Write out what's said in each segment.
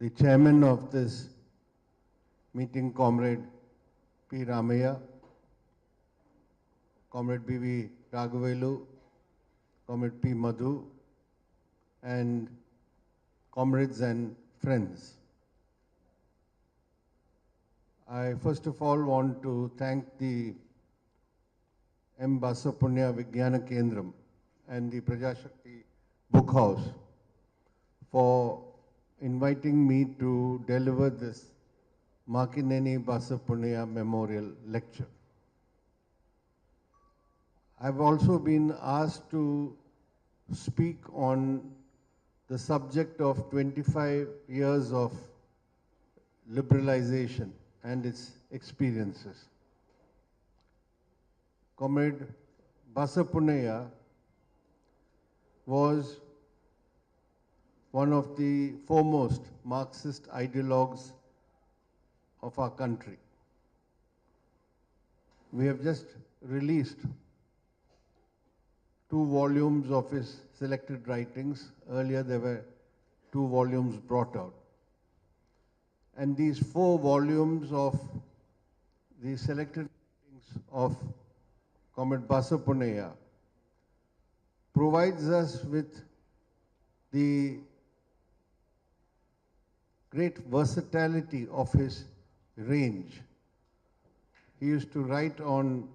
the chairman of this meeting, Comrade P. Ramaya, Comrade B.V. Raghavelu, Comrade P. Madhu, and comrades and friends. I first of all want to thank the M. Basavapunaiah Vijnana Kendram and the Prajashakti Book House for inviting me to deliver this Makineni Basavapunaiah Memorial Lecture. I've also been asked to speak on the subject of 25 years of liberalization and its experiences. Comrade Basavapunaiah was one of the foremost Marxist ideologues of our country. We have just released 2 volumes of his selected writings. Earlier there were 2 volumes brought out. And these 4 volumes of the selected writings of Comrade Basavapunaiah provides us with the great versatility of his range. He used to write on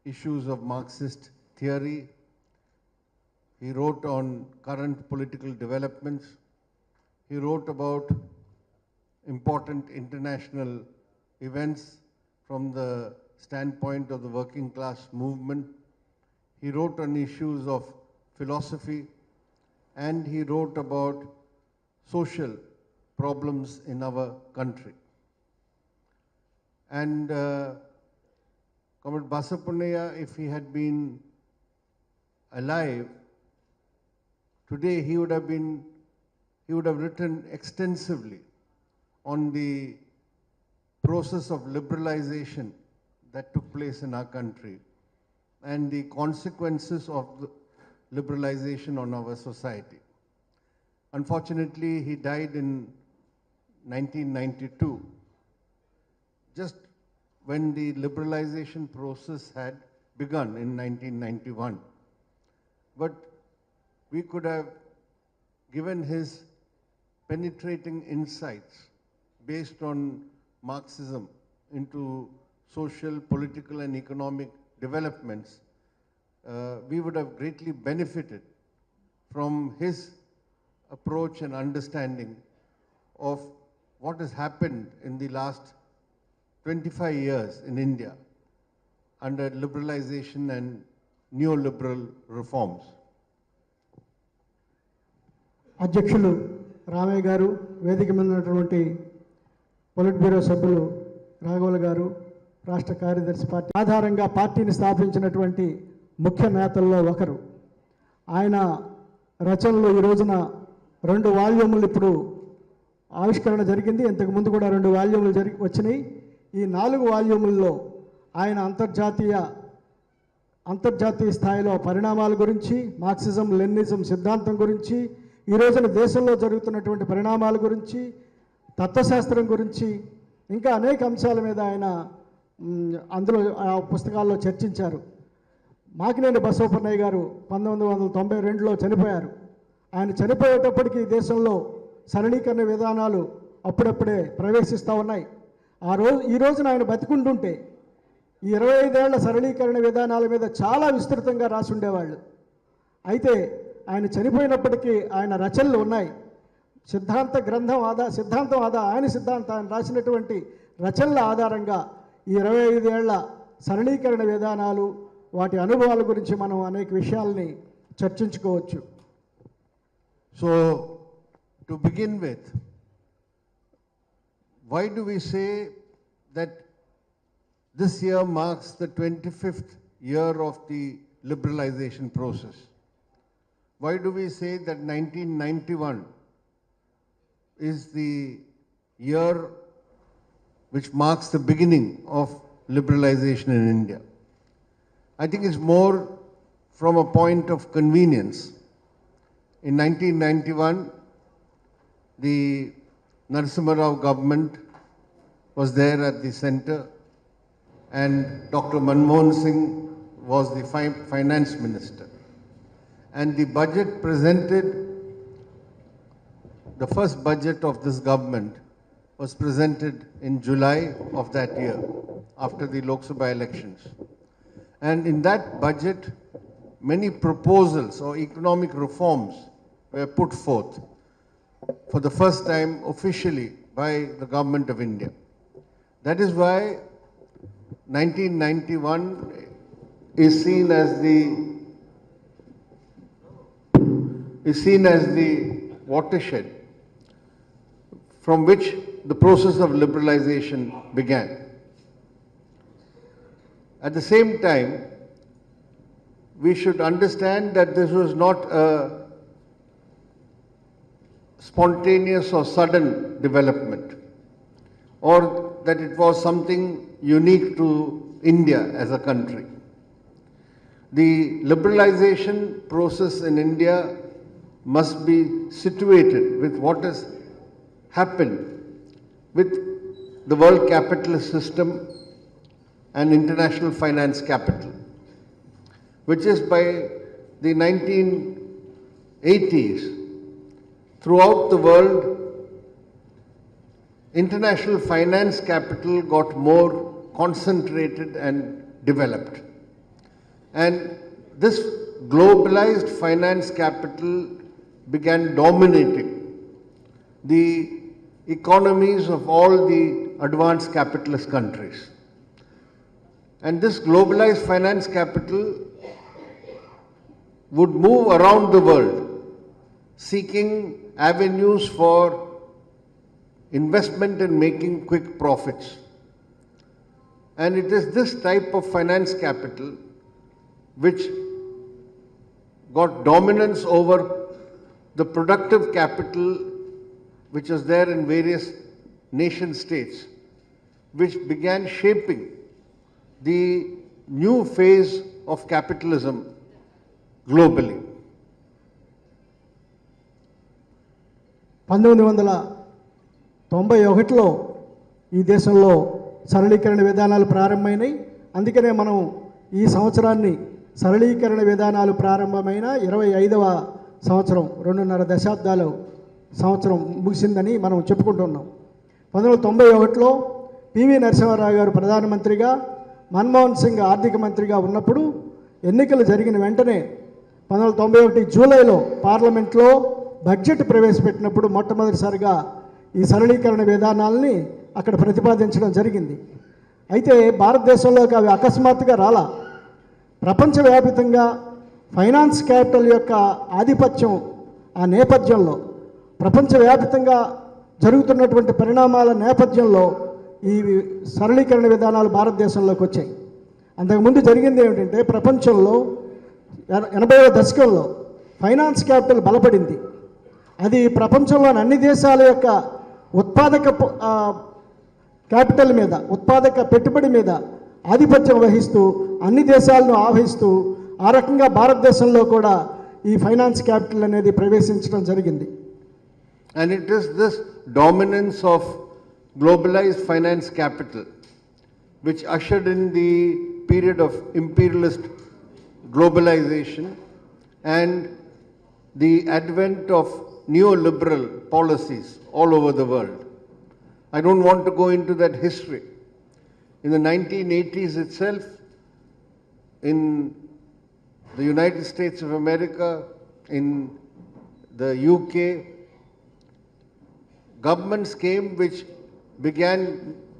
issues of Marxist theory. He wrote on current political developments. He wrote about important international events from the standpoint of the working class movement. He wrote on issues of philosophy, and he wrote about social problems in our country. And Comrade Basavapunaiah, if he had been alive, today he would have written extensively on the process of liberalization that took place in our country and the consequences of the liberalization on our society. Unfortunately, he died in 1992, just when the liberalization process had begun in 1991. But we could have given his penetrating insights based on Marxism into social, political, and economic developments. We would have greatly benefited from his approach and understanding of what has happened in the last 25 years in India under liberalization and neoliberal reforms. అధ్యక్షులు రామయ్య గారు, వేదిక మీద ఉన్నటువంటి polit bureau సభ్యులు రాఘవులు గారు, రాష్ట్ర కార్యదర్శి party ఆధారంగా పార్టీని స్థాపించినటువంటి ముఖ్య నేతల్లో ఒకరు. ఆయన రచనలు ఈ రోజున 2 వాల్యూములు ఇప్పుడు ఆవిష్కరణ జరిగింది. ఇంతకుముందు కూడా 2 వాల్యూములు వచ్చినాయి. ఈ 4 వాల్యూముల్లో ఆయన అంతర్జాతీయ స్థాయిలో పరిణామాల గురించి, మార్క్సిజం లెనినిజం సిద్ధాంతం గురించి, ఈ రోజున దేశంలో జరుగుతున్నటువంటి పరిణామాల గురించి, తత్వశాస్త్రం గురించి, ఇంకా అనేక అంశాల మీద ఆయన అందులో ఆ పుస్తకాల్లో చర్చించారు. మాకినేని బసవపున్నయ్య గారు 1992లో చనిపోయారు. ఆయన చనిపోయేటప్పటికీ దేశంలో సరళీకరణ విధానాలు అప్పుడప్పుడే ప్రవేశిస్తూ ఉన్నాయి. ఈ రోజున ఆయన బతికుంటుంటే ఈ 25 ఏళ్ల సరళీకరణ విధానాల మీద చాలా విస్తృతంగా రాసి ఉండేవాళ్ళు. అయితే ఆయన చనిపోయినప్పటికీ ఆయన రచనలు ఉన్నాయి. ఆయన సిద్ధాంతాన్ని రాసినటువంటి రచనల ఆధారంగా ఈ 25 ఏళ్ల సరళీకరణ విధానాలు, వాటి అనుభవాల గురించి మనం అనేక విషయాల్ని చర్చించుకోవచ్చు. So, to begin with, why do we say that this year marks the 25th year of the liberalization process? Why do we say that 1991 is the year which marks the beginning of liberalization in India? I think it's more from a point of convenience. In 1991, the Narasimha Rao government was there at the center, and Dr. Manmohan Singh was the finance minister. And the budget presented, the first budget of this government was presented in July of that year, after the Lok Sabha elections. And in that budget, many proposals or economic reforms were put forth for the first time officially by the government of India. That is why 1991 is seen as the watershed from which the process of liberalization began. At the same time, we should understand that this was not a spontaneous or sudden development, or that it was something unique to India as a country. The liberalization process in India must be situated with what has happened with the world capitalist system and international finance capital, which is by the 1980s, throughout the world, international finance capital got more concentrated and developed. And this globalized finance capital began dominating the economies of all the advanced capitalist countries. And this globalized finance capital would move around the world seeking avenues for investment and making quick profits. And it is this type of finance capital which got dominance over the productive capital which was there in various nation states, which began shaping the new phase of capitalism globally. 1991లో ఈ దేశంలో సరళీకరణ విధానాలు ప్రారంభమైనాయి. అందుకనే మనం ఈ సంవత్సరాన్ని సరళీకరణ విధానాలు ప్రారంభమైన 25వ సంవత్సరం, 2.5 దశాబ్దాలు సంవత్సరం ముగిసిందని మనం చెప్పుకుంటున్నాం. 1991లో పివి నరసింహారావు గారు ప్రధానమంత్రిగా, మన్మోహన్ సింగ్ ఆర్థిక మంత్రిగా ఉన్నప్పుడు ఎన్నికలు జరిగిన వెంటనే 1991 జూలైలో పార్లమెంట్లో బడ్జెట్ ప్రవేశపెట్టినప్పుడు మొట్టమొదటిసారిగా ఈ సరళీకరణ విధానాలని అక్కడ ప్రతిపాదించడం జరిగింది. అయితే భారతదేశంలోకి అవి అకస్మాత్తుగా రాలా. ప్రపంచవ్యాప్తంగా ఫైనాన్స్ క్యాపిటల్ యొక్క ఆధిపత్యం ఆ నేపథ్యంలో, ప్రపంచవ్యాప్తంగా జరుగుతున్నటువంటి పరిణామాల నేపథ్యంలో ఈ సరళీకరణ విధానాలు భారతదేశంలోకి వచ్చాయి. అంతకుముందు జరిగింది ఏమిటంటే, ప్రపంచంలో 80వ దశకంలో ఫైనాన్స్ క్యాపిటల్ బలపడింది. అది ప్రపంచంలోని అన్ని దేశాల యొక్క ఉత్పాదక క్యాపిటల్ మీద, ఉత్పాదక పెట్టుబడి మీద ఆధిపత్యం వహిస్తూ అన్ని దేశాలను ఆవహిస్తూ ఆ రకంగా భారతదేశంలో కూడా ఈ ఫైనాన్స్ క్యాపిటల్ అనేది ప్రవేశించడం జరిగింది. And it is this dominance of globalized finance capital which ushered in the period of imperialist globalization and the advent of neoliberal policies all over the world. I don't want to go into that history. In the 1980s itself, in the United States of America, in the UK, governments came which began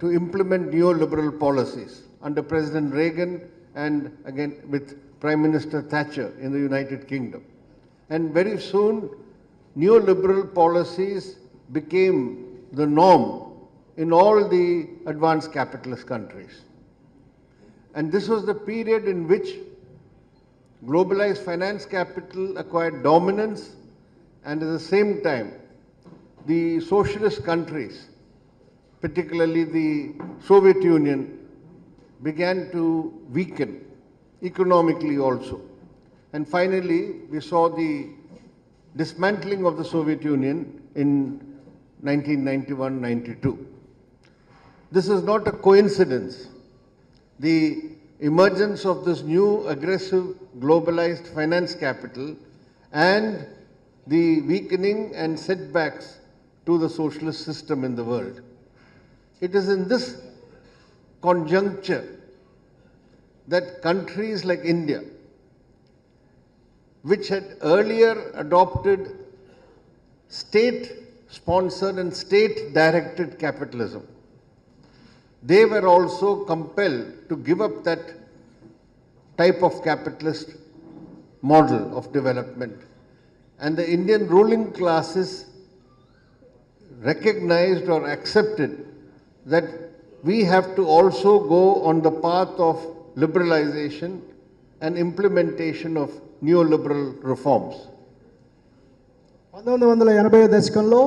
to implement neoliberal policies under President Reagan and again with Prime Minister Thatcher in the United Kingdom. And very soon, neoliberal policies became the norm in all the advanced capitalist countries. And this was the period in which globalized finance capital acquired dominance, and at the same time, the socialist countries, particularly the Soviet Union, began to weaken economically also. And finally, we saw the dismantling of the Soviet Union in 1991-92. This is not a coincidence. The emergence of this new aggressive globalized finance capital and the weakening and setbacks to the socialist system in the world. It is in this conjuncture that countries like India, which had earlier adopted state-sponsored and state-directed capitalism, they were also compelled to give up that type of capitalist model of development. And the Indian ruling classes recognized or accepted that we have to also go on the path of liberalization and implementation of neoliberal reforms. 1980 దశకంలో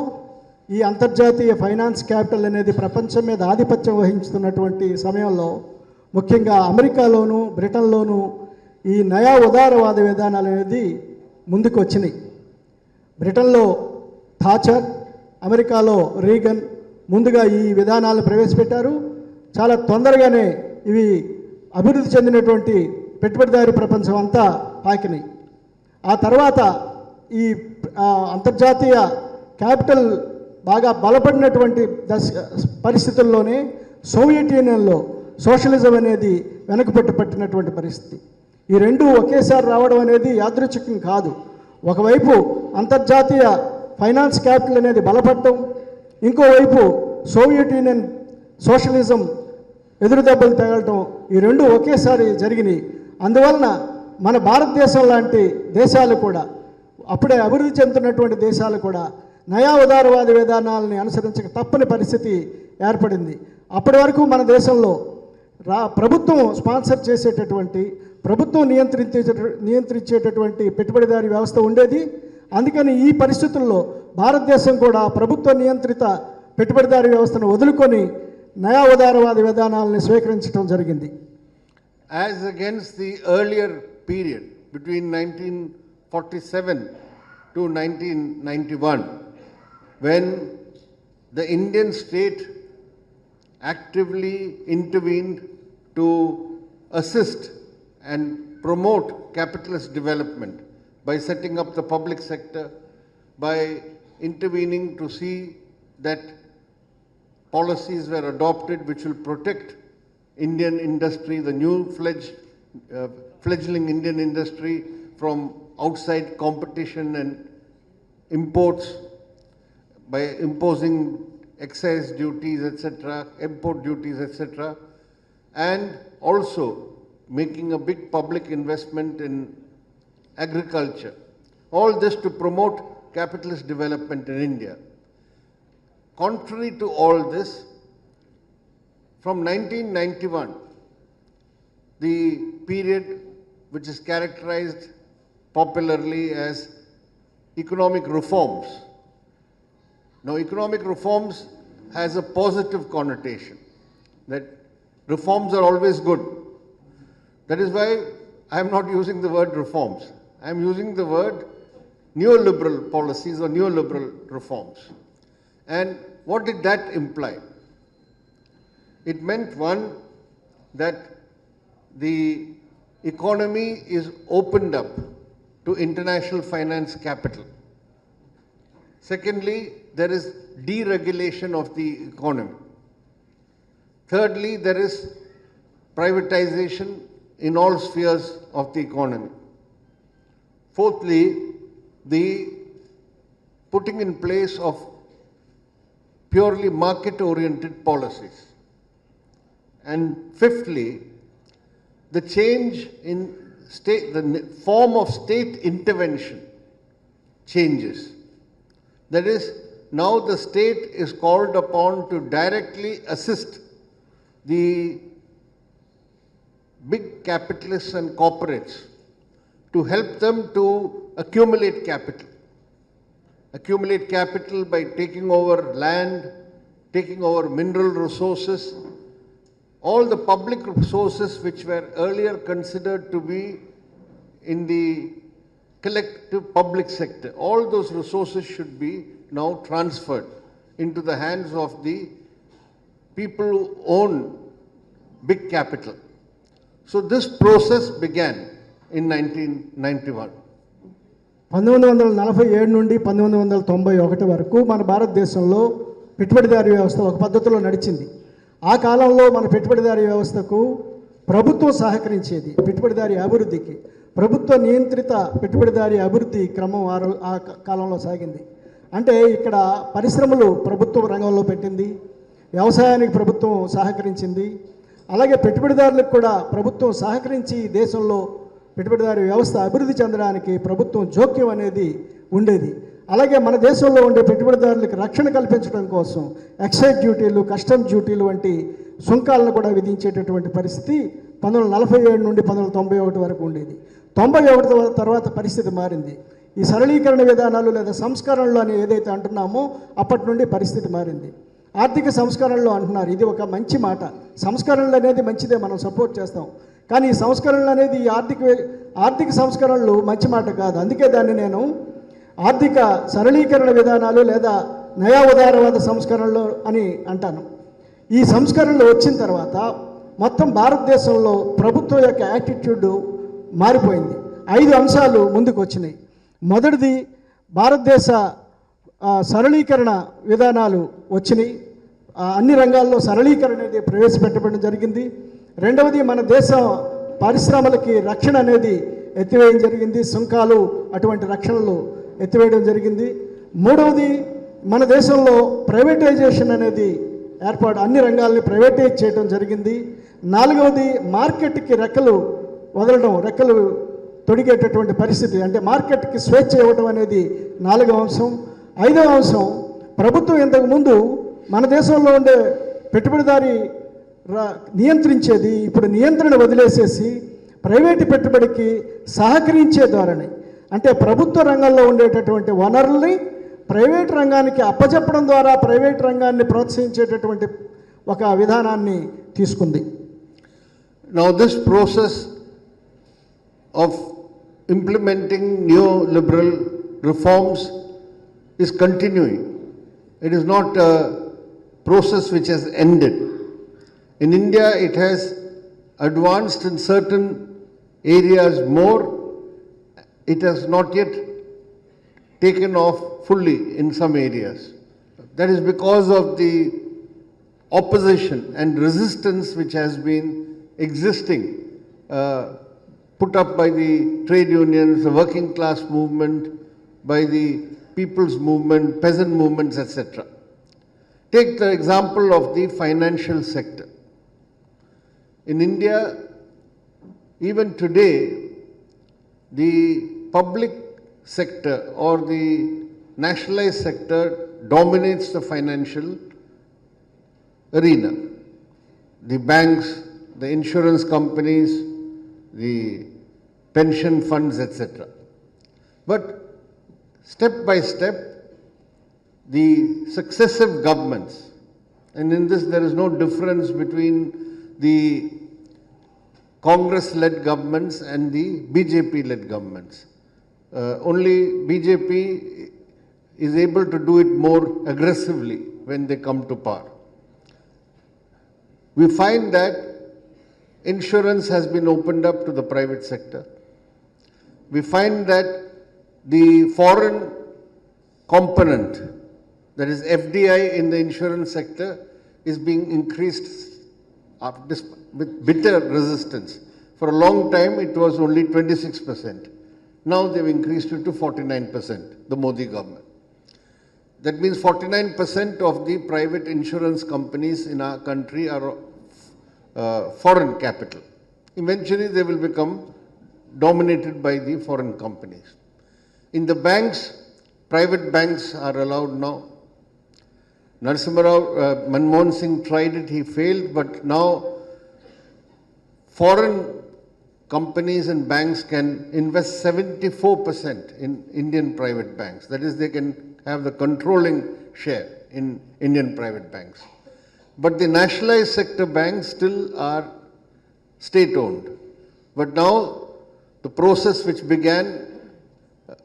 ఈ అంతర్జాతీయ finance capital అనేది ప్రపంచం మీద ఆధిపత్యం వహించుతున్నటువంటి సమయంలో ముఖ్యంగా అమెరికాలోను బ్రిటన్లోను ఈ నయా ఉదారవాద విధానాలు అనేది ముందుకు వచ్చినాయి. బ్రిటన్లో థాచర్, అమెరికాలో రీగన్ ముందుగా ఈ విధానాలను ప్రవేశపెట్టారు. చాలా తొందరగానే ఇవి అభివృద్ధి చెందినటువంటి పెట్టుబడిదారీ ప్రపంచం అంతా పాకినాయి. ఆ తర్వాత ఈ అంతర్జాతీయ క్యాపిటల్ బాగా బలపడినటువంటి పరిస్థితుల్లోనే సోవియట్ యూనియన్లో సోషలిజం అనేది వెనకపట్టు పట్టినటువంటి పరిస్థితి. ఈ రెండు ఒకేసారి రావడం అనేది యాదృచ్ఛికం కాదు. ఒకవైపు అంతర్జాతీయ ఫైనాన్స్ క్యాపిటల్ అనేది బలపడటం, ఇంకోవైపు సోవియట్ యూనియన్ సోషలిజం ఎదురు దెబ్బలు తగలటం, ఈ రెండు ఒకేసారి జరిగినాయి. అందువలన మన భారతదేశం లాంటి దేశాలు కూడా, అప్పుడే అభివృద్ధి చెందుతున్నటువంటి దేశాలు కూడా నయా ఉదారవాద విధానాలని అనుసరించక తప్పని పరిస్థితి ఏర్పడింది. అప్పటి వరకు మన దేశంలో ప్రభుత్వం స్పాన్సర్ చేసేటటువంటి, ప్రభుత్వం నియంత్రించేటటువంటి పెట్టుబడిదారీ వ్యవస్థ ఉండేది. అందుకని ఈ పరిస్థితుల్లో భారతదేశం కూడా ప్రభుత్వ నియంత్రిత పెట్టుబడిదారీ వ్యవస్థను వదులుకొని నయా ఉదారవాద విధానాలను స్వీకరించడం జరిగింది. As against the earlier period between 1947 to 1991, when the Indian state actively intervened to assist and promote capitalist development by setting up the public sector, by intervening to see that policies were adopted which will protect Indian industry, the new fledgling Indian industry from outside competition and imports, by imposing excise duties, etc., import duties, etc., and also making a big public investment in agriculture. All this to promote capitalist development in India. Contrary to all this, from 1991, the period which is characterized popularly as economic reforms. Now, economic reforms has a positive connotation, that reforms are always good. That is why I am not using the word reforms. I am using the word neoliberal policies or neoliberal reforms. And what did that imply? It meant, one, that the economy is opened up to international finance capital. Secondly, there is deregulation of the economy. Thirdly, there is privatization in all spheres of the economy. Fourthly, the putting in place of purely market-oriented policies. And fifthly, the change in the form of state intervention changes. That is, now the state is called upon to directly assist the big capitalists and corporates to help them to accumulate capital. Accumulate capital by taking over land, taking over mineral resources, all the public resources which were earlier considered to be in the collective public sector. All those resources should be now transferred into the hands of the people who own big capital. So this process began in 1991. 1947 నుండి 1991 వరకు మన భారతదేశంలో పెట్టుబడిదారీ వ్యవస్థ ఒక పద్ధతిలో నడిచింది. ఆ కాలంలో మన పెట్టుబడిదారీ వ్యవస్థకు ప్రభుత్వం సహకరించేది. పెట్టుబడిదారీ అభివృద్ధికి ప్రభుత్వ నియంత్రిత పెట్టుబడిదారీ అభివృద్ధి క్రమం ఆ కాలంలో సాగింది. అంటే ఇక్కడ పరిశ్రమలు ప్రభుత్వ రంగంలో పెట్టింది, వ్యవసాయానికి ప్రభుత్వం సహకరించింది, అలాగే పెట్టుబడిదారులకు కూడా ప్రభుత్వం సహకరించి దేశంలో పెట్టుబడిదారీ వ్యవస్థ అభివృద్ధి చెందడానికి ప్రభుత్వం జోక్యం అనేది ఉండేది. అలాగే మన దేశంలో ఉండే పెట్టుబడిదారులకు రక్షణ కల్పించడం కోసం ఎక్సైజ్ డ్యూటీలు, కస్టమ్స్ డ్యూటీలు వంటి సుంకాలను కూడా విధించేటటువంటి పరిస్థితి 1947 నుండి 1991 వరకు ఉండేది. 91 తర్వాత పరిస్థితి మారింది. ఈ సరళీకరణ విధానాలు లేదా సంస్కరణలు అని ఏదైతే అంటున్నామో అప్పటి నుండి పరిస్థితి మారింది. ఆర్థిక సంస్కరణలు అంటున్నారు, ఇది ఒక మంచి మాట. సంస్కరణలు అనేది మంచిదే, మనం సపోర్ట్ చేస్తాం. కానీ ఈ సంస్కరణలు అనేది ఆర్థిక సంస్కరణలు మంచి మాట కాదు. అందుకే దాన్ని నేను ఆర్థిక సరళీకరణ విధానాలు లేదా నయా ఉదారవాద సంస్కరణలు అని అంటాను. ఈ సంస్కరణలు వచ్చిన తర్వాత మొత్తం భారతదేశంలో ప్రభుత్వం యొక్క యాటిట్యూడ్ మారిపోయింది. 5 అంశాలు ముందుకు వచ్చినాయి. మొదటిది, భారతదేశ సరళీకరణ విధానాలు వచ్చినాయి. అన్ని రంగాల్లో సరళీకరణ అనేది ప్రవేశపెట్టడం జరిగింది. రెండవది, మన దేశ పరిశ్రమలకి రక్షణ అనేది ఎత్తివేయడం జరిగింది. సుంకాలు అటువంటి రక్షణలు ఎత్తివేయడం జరిగింది. మూడవది, మన దేశంలో ప్రైవేటైజేషన్ అనేది అన్ని రంగాల్ని ప్రైవేటైజ్ చేయడం జరిగింది. నాలుగవది, మార్కెట్కి రెక్కలు తొడిగేటటువంటి పరిస్థితి, అంటే మార్కెట్కి స్వేచ్ఛ ఇవ్వడం అనేది 4వ అంశం. 5వ అంశం, ప్రభుత్వం ఇంతకుముందు మన దేశంలో ఉండే పెట్టుబడిదారీ నియంత్రించేది ఇప్పుడు నియంత్రణ వదిలేసేసి ప్రైవేటు పెట్టుబడికి సహకరించే ధోరణి, అంటే ప్రభుత్వ రంగంలో ఉండేటటువంటి వనరుల్ని ప్రైవేట్ రంగానికి అప్పచెప్పడం ద్వారా ప్రైవేట్ రంగాన్ని ప్రోత్సహించేటటువంటి ఒక విధానాన్ని తీసుకుంది. Now this process of implementing neoliberal reforms is continuing. It is not a process which has ended. In India, it has advanced in certain areas more. It has not yet taken off fully in some areas. That is because of the opposition and resistance which has been existing, put up by the trade unions, the working class movement, by the people's movement, peasant movements, etc. Take the example of the financial sector. In India, even today, the public sector or the nationalized sector dominates the financial arena. The banks, the insurance companies, the pension funds, etc. But step by step, the successive governments, and in this there is no difference between the Congress-led governments and the BJP-led governments. Only BJP is able to do it more aggressively when they come to power. We find that insurance has been opened up to the private sector. We find that the foreign component, that is FDI in the insurance sector, is being increased with bitter resistance. For a long time, it was only 26%. Now they've increased it to 49%, the Modi government. That means 49% of the private insurance companies in our country are foreign capital. Eventually, they will become dominated by the foreign companies. In the banks, private banks are allowed now. Narasimha Rao, Manmohan Singh tried it, he failed, but now foreign companies and banks can invest 74% in Indian private banks. That is, they can have the controlling share in Indian private banks. But the nationalized sector banks still are state-owned. But now, the process which began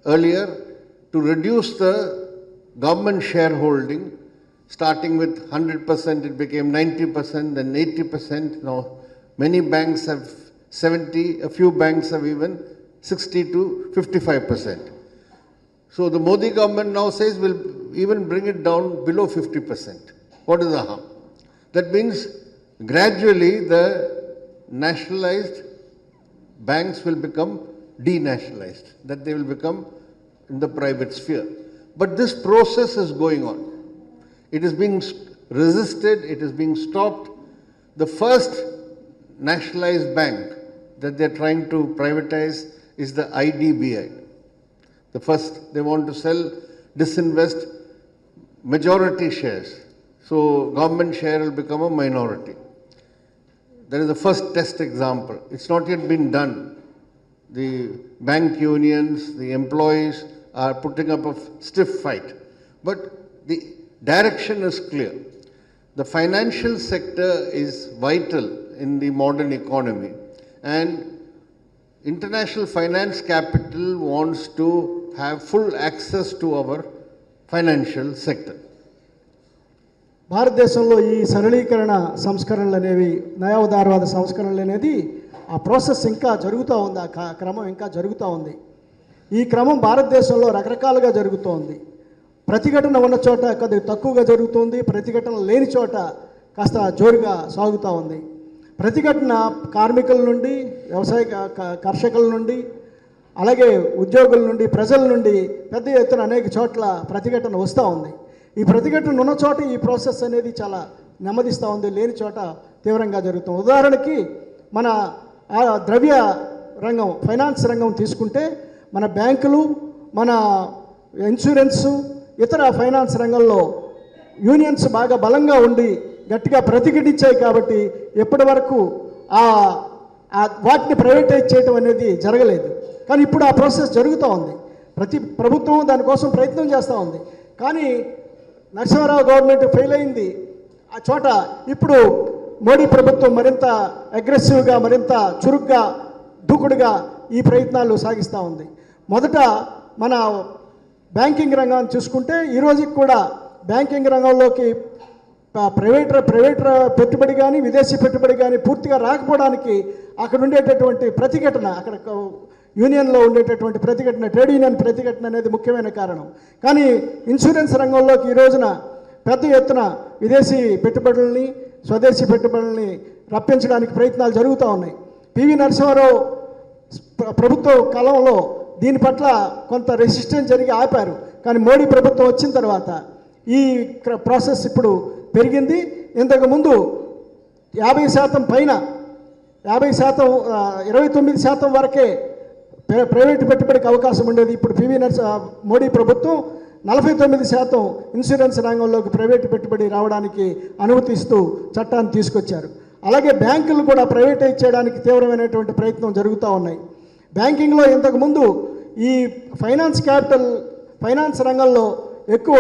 earlier to reduce the government shareholding Starting with 100%, it became 90%, then 80%. Now, many banks have 70, a few banks have even 60 to 55%. So the Modi government now says we'll even bring it down below 50%. What is the harm? That means gradually the nationalized banks will become denationalized, that they will become in the private sphere. But this process is going on. It is being resisted, it is being stopped. The first nationalized bank that they're trying to privatize is the IDBI. The first, they want to sell, disinvest majority shares. So government share will become a minority. That is the first test example. It's not yet been done. The bank unions, the employees are putting up a stiff fight. But the direction is clear. The financial sector is vital in the modern economy, and international finance capital wants to have full access to our financial sector. భారతదేశంలో ఈ సరళీకరణ సంస్కరణలు అనేవి, నయా ఉదారవాద సంస్కరణలు అనేది ఆ process ఇంకా జరుగుతూ ఉంది, ఆ క్రమం ఇంకా జరుగుతూ ఉంది. ఈ క్రమం భారతదేశంలో రకరకాలుగా జరుగుతూ ఉంది. ప్రతిఘటన ఉన్న చోట కొద్దిగా తక్కువగా జరుగుతుంది, ప్రతిఘటన లేని చోట కాస్త జోరుగా సాగుతూ ఉంది. ప్రతిఘటన కార్మికుల నుండి, వ్యవసాయ కర్షకుల నుండి, అలాగే ఉద్యోగుల నుండి, ప్రజల నుండి పెద్ద ఎత్తున అనేక చోట్ల ప్రతిఘటన వస్తూ ఉంది. ఈ ప్రతిఘటన ఉన్న చోట ఈ ప్రాసెస్ అనేది చాలా నెమ్మదిస్తూ ఉంది, లేని చోట తీవ్రంగా జరుగుతుంది. ఉదాహరణకి మన ద్రవ్య రంగం, ఫైనాన్స్ రంగం తీసుకుంటే మన బ్యాంకులు, మన ఇన్సూరెన్సు, ఇతర ఫైనాన్స్ రంగంలో యూనియన్స్ బాగా బలంగా ఉండి గట్టిగా ప్రతిఘటించాయి. కాబట్టి ఎప్పటి వరకు వాటిని ప్రైవేటైజ్ చేయడం అనేది జరగలేదు. కానీ ఇప్పుడు ఆ ప్రాసెస్ జరుగుతూ ఉంది. ప్రతి ప్రభుత్వం దానికోసం ప్రయత్నం చేస్తూ ఉంది. కానీ నరసింహారావు గవర్నమెంట్ ఫెయిల్ అయింది. ఆ చోట ఇప్పుడు మోడీ ప్రభుత్వం మరింత అగ్రెసివ్గా, మరింత చురుగ్గా, దూకుడుగా ఈ ప్రయత్నాలు సాగిస్తూ ఉంది. మొదట మన బ్యాంకింగ్ రంగాన్ని చూసుకుంటే ఈ రోజుకి కూడా బ్యాంకింగ్ రంగంలోకి ప్రైవేట్ పెట్టుబడి కానీ, విదేశీ పెట్టుబడి కానీ పూర్తిగా రాకపోవడానికి అక్కడ ఉండేటటువంటి ప్రతిఘటన, అక్కడ యూనియన్లో ఉండేటటువంటి ప్రతిఘటన, ట్రేడ్ యూనియన్ ప్రతిఘటన అనేది ముఖ్యమైన కారణం. కానీ ఇన్సూరెన్స్ రంగంలోకి ఈ రోజున పెద్ద ఎత్తున విదేశీ పెట్టుబడుల్ని, స్వదేశీ పెట్టుబడుల్ని రప్పించడానికి ప్రయత్నాలు జరుగుతూ ఉన్నాయి. పివి నరసింహారావు ప్రభుత్వ కాలంలో దీని పట్ల కొంత రెసిస్టెన్స్ జరిగి ఆపారు. కానీ మోడీ ప్రభుత్వం వచ్చిన తర్వాత ఈ ప్రాసెస్ ఇప్పుడు పెరిగింది. ఇంతకుముందు 50% పైన, 50%, 29% వరకే ప్రైవేటు పెట్టుబడికి అవకాశం ఉండేది. ఇప్పుడు మోడీ ప్రభుత్వం 49% ఇన్సూరెన్స్ రంగంలోకి ప్రైవేటు పెట్టుబడి రావడానికి అనుమతిస్తూ చట్టాన్ని తీసుకొచ్చారు. అలాగే బ్యాంకులు కూడా ప్రైవేటైజ్ చేయడానికి తీవ్రమైనటువంటి ప్రయత్నం జరుగుతూ ఉన్నాయి. బ్యాంకింగ్లో ఇంతకుముందు ఈ ఫైనాన్స్ రంగంలో ఎక్కువ